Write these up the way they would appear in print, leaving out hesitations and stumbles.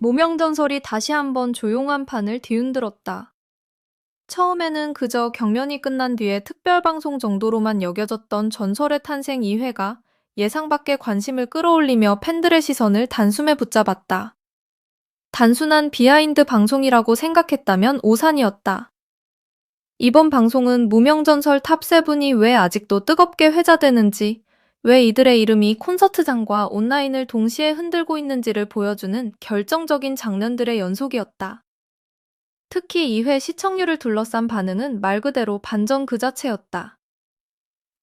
무명전설이 다시 한번 조용한 판을 뒤흔들었다. 처음에는 그저 경연이 끝난 뒤에 특별방송 정도로만 여겨졌던 전설의 탄생 2회가 예상 밖의 관심을 끌어올리며 팬들의 시선을 단숨에 붙잡았다. 단순한 비하인드 방송이라고 생각했다면 오산이었다. 이번 방송은 무명전설 탑7이 왜 아직도 뜨겁게 회자되는지, 왜 이들의 이름이 콘서트장과 온라인을 동시에 흔들고 있는지를 보여주는 결정적인 장면들의 연속이었다. 특히 2회 시청률을 둘러싼 반응은 말 그대로 반전 그 자체였다.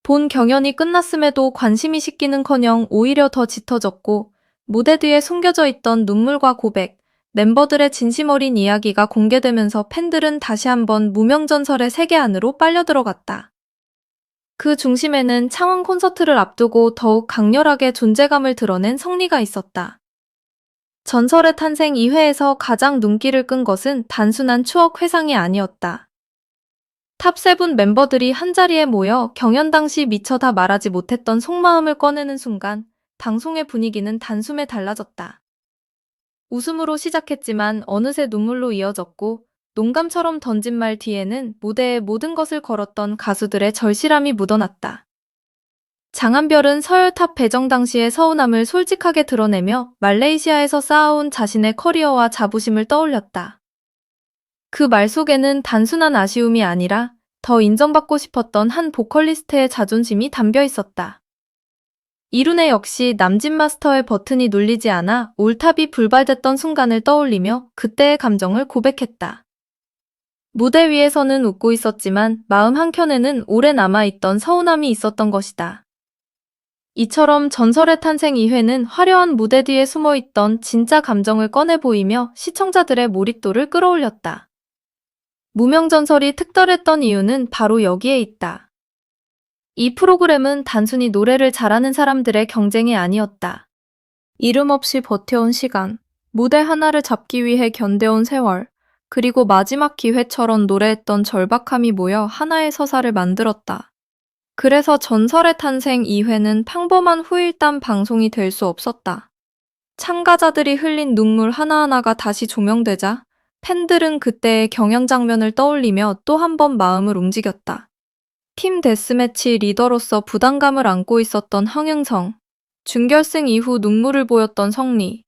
본 경연이 끝났음에도 관심이 식기는커녕 오히려 더 짙어졌고, 무대 뒤에 숨겨져 있던 눈물과 고백, 멤버들의 진심 어린 이야기가 공개되면서 팬들은 다시 한번 무명전설의 세계 안으로 빨려들어갔다. 그 중심에는 창원 콘서트를 앞두고 더욱 강렬하게 존재감을 드러낸 성리가 있었다. 전설의 탄생 2회에서 가장 눈길을 끈 것은 단순한 추억 회상이 아니었다. 탑7 멤버들이 한자리에 모여 경연 당시 미처 다 말하지 못했던 속마음을 꺼내는 순간 방송의 분위기는 단숨에 달라졌다. 웃음으로 시작했지만 어느새 눈물로 이어졌고, 농감처럼 던진 말 뒤에는 무대에 모든 것을 걸었던 가수들의 절실함이 묻어났다. 장한별은 서열탑 배정 당시의 서운함을 솔직하게 드러내며 말레이시아에서 쌓아온 자신의 커리어와 자부심을 떠올렸다. 그 말 속에는 단순한 아쉬움이 아니라 더 인정받고 싶었던 한 보컬리스트의 자존심이 담겨 있었다. 이룬혜 역시 남진 마스터의 버튼이 눌리지 않아 올탑이 불발됐던 순간을 떠올리며 그때의 감정을 고백했다. 무대 위에서는 웃고 있었지만 마음 한켠에는 오래 남아있던 서운함이 있었던 것이다. 이처럼 전설의 탄생 2회는 화려한 무대 뒤에 숨어있던 진짜 감정을 꺼내 보이며 시청자들의 몰입도를 끌어올렸다. 무명전설이 특별했던 이유는 바로 여기에 있다. 이 프로그램은 단순히 노래를 잘하는 사람들의 경쟁이 아니었다. 이름 없이 버텨온 시간, 무대 하나를 잡기 위해 견뎌온 세월, 그리고 마지막 기회처럼 노래했던 절박함이 모여 하나의 서사를 만들었다. 그래서 전설의 탄생 2회는 평범한 후일담 방송이 될 수 없었다. 참가자들이 흘린 눈물 하나하나가 다시 조명되자 팬들은 그때의 경연 장면을 떠올리며 또 한 번 마음을 움직였다. 팀 데스매치 리더로서 부담감을 안고 있었던 황흥성, 준결승 이후 눈물을 보였던 성리,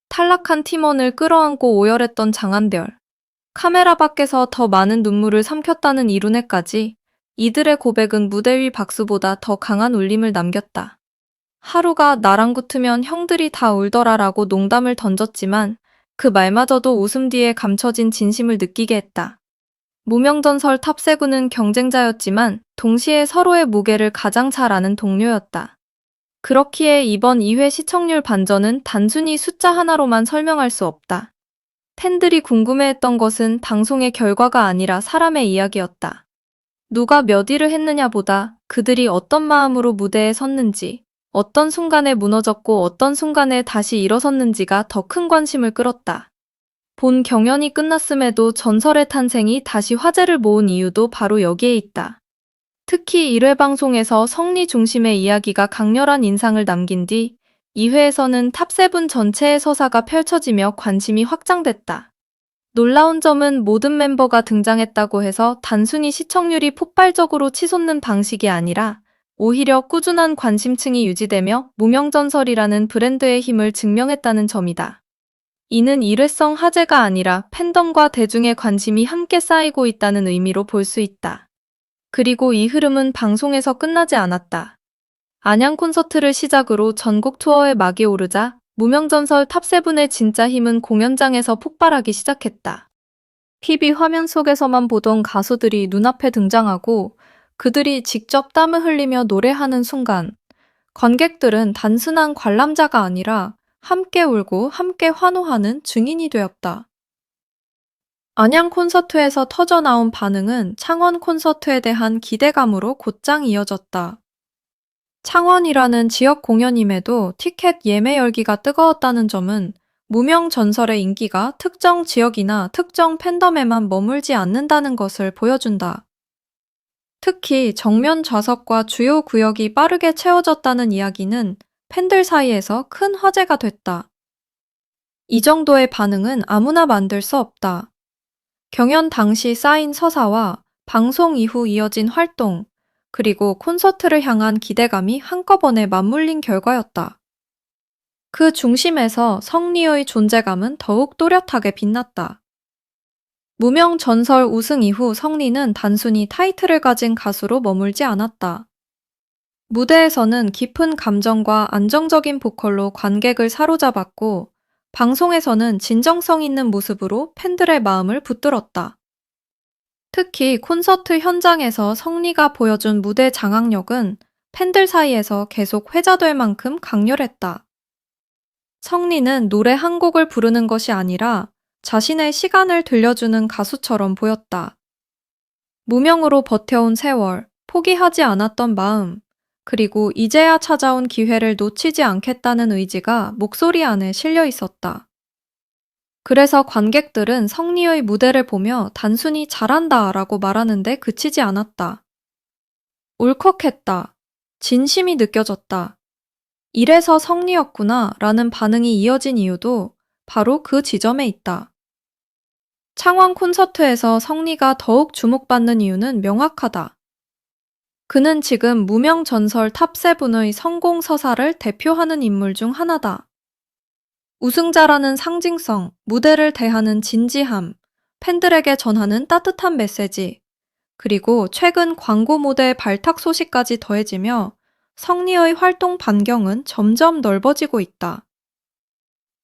탈락한 팀원을 끌어안고 오열했던 장한별, 카메라 밖에서 더 많은 눈물을 삼켰다는 이룬혜까지 이들의 고백은 무대 위 박수보다 더 강한 울림을 남겼다. 하루가 나랑 붙으면 형들이 다 울더라라고 농담을 던졌지만 그 말마저도 웃음 뒤에 감춰진 진심을 느끼게 했다. 무명전설 탑7은 경쟁자였지만 동시에 서로의 무게를 가장 잘 아는 동료였다. 그렇기에 이번 2회 시청률 반전은 단순히 숫자 하나로만 설명할 수 없다. 팬들이 궁금해했던 것은 방송의 결과가 아니라 사람의 이야기였다. 누가 몇 위를 했느냐보다 그들이 어떤 마음으로 무대에 섰는지, 어떤 순간에 무너졌고 어떤 순간에 다시 일어섰는지가 더 큰 관심을 끌었다. 본 경연이 끝났음에도 전설의 탄생이 다시 화제를 모은 이유도 바로 여기에 있다. 특히 1회 방송에서 성리 중심의 이야기가 강렬한 인상을 남긴 뒤 2회에서는 탑7 전체의 서사가 펼쳐지며 관심이 확장됐다. 놀라운 점은 모든 멤버가 등장했다고 해서 단순히 시청률이 폭발적으로 치솟는 방식이 아니라 오히려 꾸준한 관심층이 유지되며 무명전설이라는 브랜드의 힘을 증명했다는 점이다. 이는 일회성 화제가 아니라 팬덤과 대중의 관심이 함께 쌓이고 있다는 의미로 볼 수 있다. 그리고 이 흐름은 방송에서 끝나지 않았다. 안양 콘서트를 시작으로 전국 투어의 막이 오르자 무명전설 탑7의 진짜 힘은 공연장에서 폭발하기 시작했다. TV 화면 속에서만 보던 가수들이 눈앞에 등장하고 그들이 직접 땀을 흘리며 노래하는 순간 관객들은 단순한 관람자가 아니라 함께 울고 함께 환호하는 증인이 되었다. 안양 콘서트에서 터져나온 반응은 창원 콘서트에 대한 기대감으로 곧장 이어졌다. 창원이라는 지역 공연임에도 티켓 예매 열기가 뜨거웠다는 점은 무명 전설의 인기가 특정 지역이나 특정 팬덤에만 머물지 않는다는 것을 보여준다. 특히 정면 좌석과 주요 구역이 빠르게 채워졌다는 이야기는 팬들 사이에서 큰 화제가 됐다. 이 정도의 반응은 아무나 만들 수 없다. 경연 당시 쌓인 서사와 방송 이후 이어진 활동, 그리고 콘서트를 향한 기대감이 한꺼번에 맞물린 결과였다. 그 중심에서 성리의 존재감은 더욱 또렷하게 빛났다. 무명 전설 우승 이후 성리는 단순히 타이틀을 가진 가수로 머물지 않았다. 무대에서는 깊은 감정과 안정적인 보컬로 관객을 사로잡았고, 방송에서는 진정성 있는 모습으로 팬들의 마음을 붙들었다. 특히 콘서트 현장에서 성리가 보여준 무대 장악력은 팬들 사이에서 계속 회자될 만큼 강렬했다. 성리는 노래 한 곡을 부르는 것이 아니라 자신의 시간을 들려주는 가수처럼 보였다. 무명으로 버텨온 세월, 포기하지 않았던 마음, 그리고 이제야 찾아온 기회를 놓치지 않겠다는 의지가 목소리 안에 실려 있었다. 그래서 관객들은 성리의 무대를 보며 단순히 잘한다 라고 말하는데 그치지 않았다. 울컥했다. 진심이 느껴졌다. 이래서 성리였구나 라는 반응이 이어진 이유도 바로 그 지점에 있다. 창원 콘서트에서 성리가 더욱 주목받는 이유는 명확하다. 그는 지금 무명 전설 탑7의 성공 서사를 대표하는 인물 중 하나다. 우승자라는 상징성, 무대를 대하는 진지함, 팬들에게 전하는 따뜻한 메시지, 그리고 최근 광고 모델 발탁 소식까지 더해지며 성리의 활동 반경은 점점 넓어지고 있다.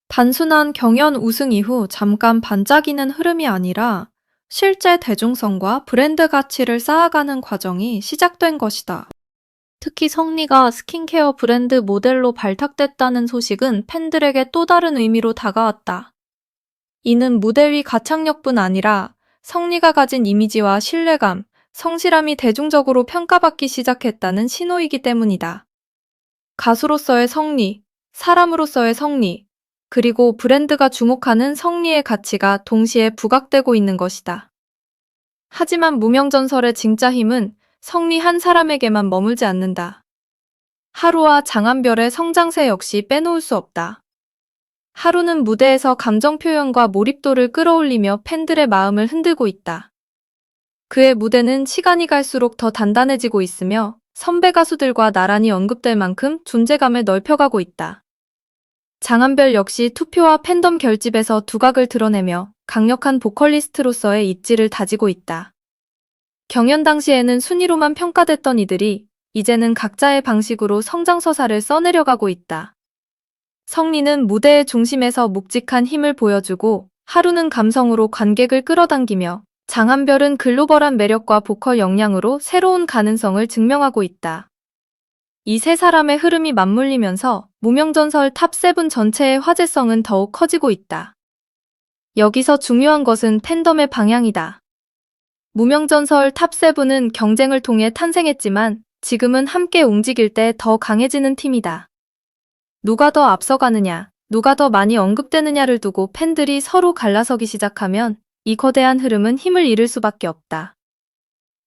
단순한 경연 우승 이후 잠깐 반짝이는 흐름이 아니라 실제 대중성과 브랜드 가치를 쌓아가는 과정이 시작된 것이다. 특히 성리가 스킨케어 브랜드 모델로 발탁됐다는 소식은 팬들에게 또 다른 의미로 다가왔다. 이는 무대 위 가창력뿐 아니라 성리가 가진 이미지와 신뢰감, 성실함이 대중적으로 평가받기 시작했다는 신호이기 때문이다. 가수로서의 성리, 사람으로서의 성리, 그리고 브랜드가 주목하는 성리의 가치가 동시에 부각되고 있는 것이다. 하지만 무명전설의 진짜 힘은 성리 한 사람에게만 머물지 않는다. 하루와 장한별의 성장세 역시 빼놓을 수 없다. 하루는 무대에서 감정 표현과 몰입도를 끌어올리며 팬들의 마음을 흔들고 있다. 그의 무대는 시간이 갈수록 더 단단해지고 있으며 선배 가수들과 나란히 언급될 만큼 존재감을 넓혀가고 있다. 장한별 역시 투표와 팬덤 결집에서 두각을 드러내며 강력한 보컬리스트로서의 입지를 다지고 있다. 경연 당시에는 순위로만 평가됐던 이들이 이제는 각자의 방식으로 성장서사를 써내려가고 있다. 성리는 무대의 중심에서 묵직한 힘을 보여주고 하루는 감성으로 관객을 끌어당기며 장한별은 글로벌한 매력과 보컬 역량으로 새로운 가능성을 증명하고 있다. 이 세 사람의 흐름이 맞물리면서 무명전설 탑7 전체의 화제성은 더욱 커지고 있다. 여기서 중요한 것은 팬덤의 방향이다. 무명전설 탑7은 경쟁을 통해 탄생했지만 지금은 함께 움직일 때 더 강해지는 팀이다. 누가 더 앞서가느냐, 누가 더 많이 언급되느냐를 두고 팬들이 서로 갈라서기 시작하면 이 거대한 흐름은 힘을 잃을 수밖에 없다.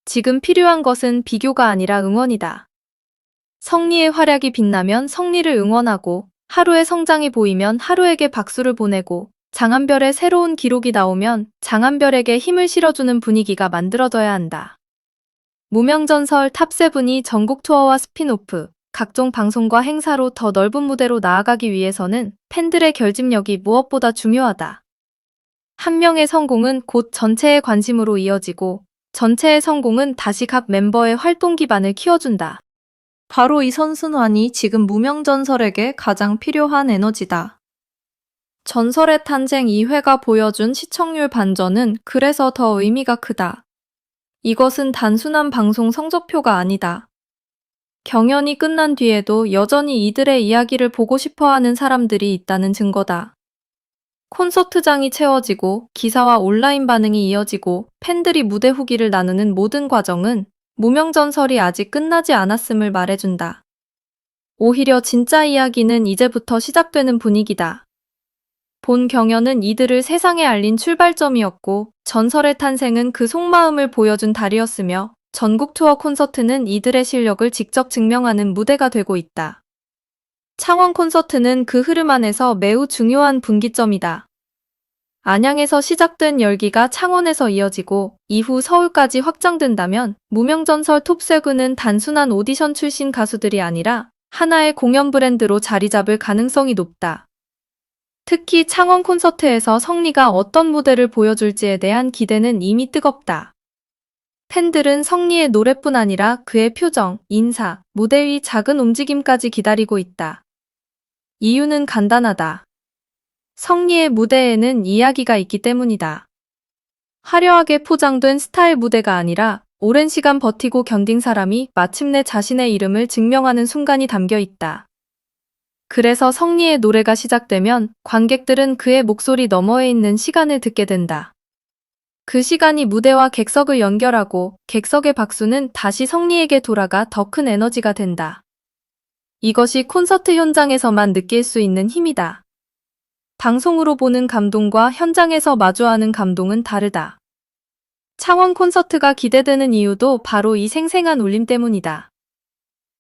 지금 필요한 것은 비교가 아니라 응원이다. 성리의 활약이 빛나면 성리를 응원하고, 하루의 성장이 보이면 하루에게 박수를 보내고, 장한별의 새로운 기록이 나오면 장한별에게 힘을 실어주는 분위기가 만들어져야 한다. 무명전설 탑7이 전국 투어와 스핀오프, 각종 방송과 행사로 더 넓은 무대로 나아가기 위해서는 팬들의 결집력이 무엇보다 중요하다. 한 명의 성공은 곧 전체의 관심으로 이어지고 전체의 성공은 다시 각 멤버의 활동 기반을 키워준다. 바로 이 선순환이 지금 무명전설에게 가장 필요한 에너지다. 전설의 탄생 2회가 보여준 시청률 반전은 그래서 더 의미가 크다. 이것은 단순한 방송 성적표가 아니다. 경연이 끝난 뒤에도 여전히 이들의 이야기를 보고 싶어하는 사람들이 있다는 증거다. 콘서트장이 채워지고 기사와 온라인 반응이 이어지고 팬들이 무대 후기를 나누는 모든 과정은 무명전설이 아직 끝나지 않았음을 말해준다. 오히려 진짜 이야기는 이제부터 시작되는 분위기다. 본 경연은 이들을 세상에 알린 출발점이었고 전설의 탄생은 그 속마음을 보여준 달이었으며 전국 투어 콘서트는 이들의 실력을 직접 증명하는 무대가 되고 있다. 창원 콘서트는 그 흐름 안에서 매우 중요한 분기점이다. 안양에서 시작된 열기가 창원에서 이어지고 이후 서울까지 확장된다면 무명전설 톱세븐은 단순한 오디션 출신 가수들이 아니라 하나의 공연 브랜드로 자리 잡을 가능성이 높다. 특히 창원 콘서트에서 성리가 어떤 무대를 보여줄지에 대한 기대는 이미 뜨겁다. 팬들은 성리의 노래뿐 아니라 그의 표정, 인사, 무대 위 작은 움직임까지 기다리고 있다. 이유는 간단하다. 성리의 무대에는 이야기가 있기 때문이다. 화려하게 포장된 스타일 무대가 아니라 오랜 시간 버티고 견딘 사람이 마침내 자신의 이름을 증명하는 순간이 담겨 있다. 그래서 성리의 노래가 시작되면 관객들은 그의 목소리 너머에 있는 시간을 듣게 된다. 그 시간이 무대와 객석을 연결하고 객석의 박수는 다시 성리에게 돌아가 더 큰 에너지가 된다. 이것이 콘서트 현장에서만 느낄 수 있는 힘이다. 방송으로 보는 감동과 현장에서 마주하는 감동은 다르다. 창원 콘서트가 기대되는 이유도 바로 이 생생한 울림 때문이다.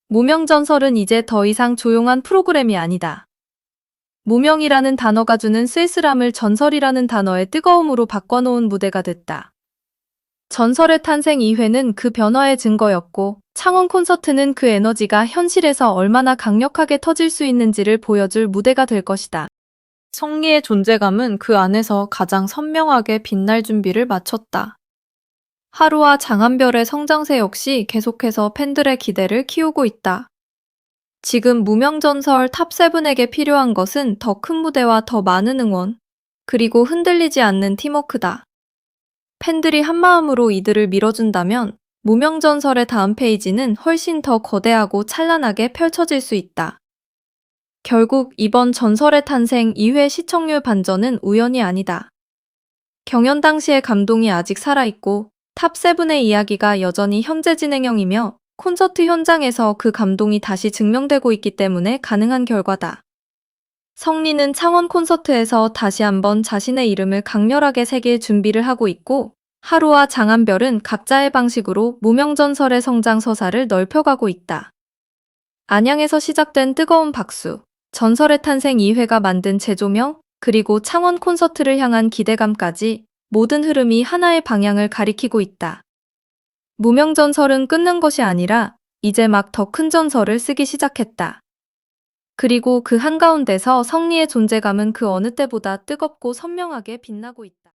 무명전설은 이제 더 이상 조용한 프로그램이 아니다. 무명이라는 단어가 주는 쓸쓸함을 전설이라는 단어의 뜨거움으로 바꿔놓은 무대가 됐다. 전설의 탄생 2회는 그 변화의 증거였고 창원 콘서트는 그 에너지가 현실에서 얼마나 강력하게 터질 수 있는지를 보여줄 무대가 될 것이다. 성리의 존재감은 그 안에서 가장 선명하게 빛날 준비를 마쳤다. 하루와 장한별의 성장세 역시 계속해서 팬들의 기대를 키우고 있다. 지금 무명전설 탑7에게 필요한 것은 더 큰 무대와 더 많은 응원, 그리고 흔들리지 않는 팀워크다. 팬들이 한마음으로 이들을 밀어준다면 무명전설의 다음 페이지는 훨씬 더 거대하고 찬란하게 펼쳐질 수 있다. 결국 이번 전설의 탄생 2회 시청률 반전은 우연이 아니다. 경연 당시의 감동이 아직 살아있고 탑7의 이야기가 여전히 현재 진행형이며 콘서트 현장에서 그 감동이 다시 증명되고 있기 때문에 가능한 결과다. 성리는 창원 콘서트에서 다시 한번 자신의 이름을 강렬하게 새길 준비를 하고 있고 하루와 장한별은 각자의 방식으로 무명전설의 성장 서사를 넓혀가고 있다. 안양에서 시작된 뜨거운 박수, 전설의 탄생 2회가 만든 재조명, 그리고 창원 콘서트를 향한 기대감까지 모든 흐름이 하나의 방향을 가리키고 있다. 무명전설은 끊는 것이 아니라 이제 막 더 큰 전설을 쓰기 시작했다. 그리고 그 한가운데서 성리의 존재감은 그 어느 때보다 뜨겁고 선명하게 빛나고 있다.